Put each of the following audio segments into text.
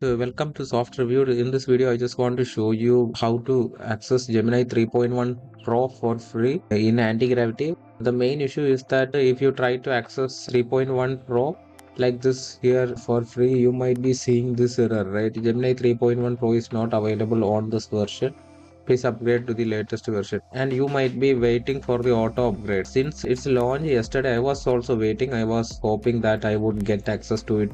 Welcome to Softreviewed. In this video, I just want to show you how to access Gemini 3.1 Pro for free in anti-gravity. The main issue is that if you try to access 3.1 Pro like this here for free, you might be seeing this error, right? Gemini 3.1 Pro is not available on this version. Please upgrade to the latest version. And you might be waiting for the auto upgrade. Since it's launched yesterday, I was also waiting. I was hoping that I would get access to it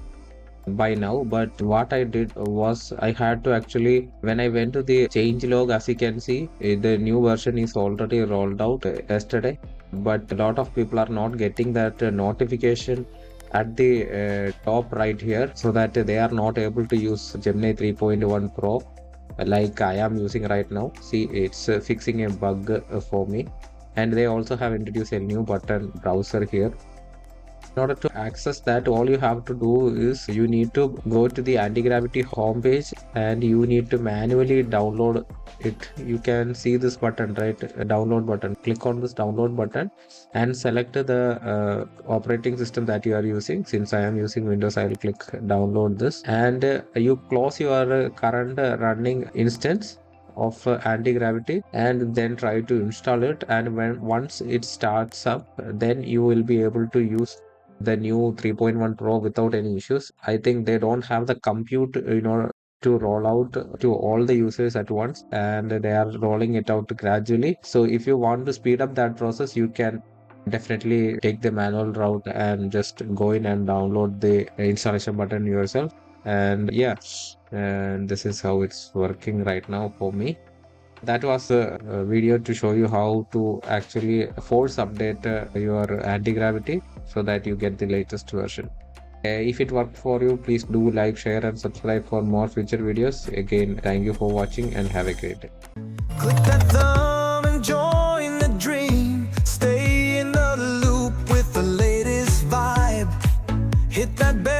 by now, but what I did was I had to actually, when I went to the change log, as you can see, the new version is already rolled out yesterday, but a lot of people are not getting that notification at the top right here, so that they are not able to use Gemini 3.1 Pro like I am using right now. See, it's fixing a bug for me. And they also have introduced a new button browser here. In order to access that, all you have to do is you need to go to the anti-gravity homepage and you need to manually download it. You can see this button, right? A download button. Click on this download button and select the operating system that you are using. Since I am using Windows, I will click download this, and you close your current running instance of anti-gravity and then try to install it. And once it starts up, then you will be able to use the new 3.1 Pro without any issues. I think they don't have the compute, to roll out to all the users at once, and they are rolling it out gradually. So if you want to speed up that process, you can definitely take the manual route and just go in and download the installation button yourself. And yeah, and this is how it's working right now for me. That was a video to show you how to actually force update your anti-gravity so that you get the latest version. If it worked for you, please do like, share, and subscribe for more future videos. Again, thank you for watching and have a great day. Click that thumb and join the dream. Stay in the loop with the latest vibe. Hit that bell.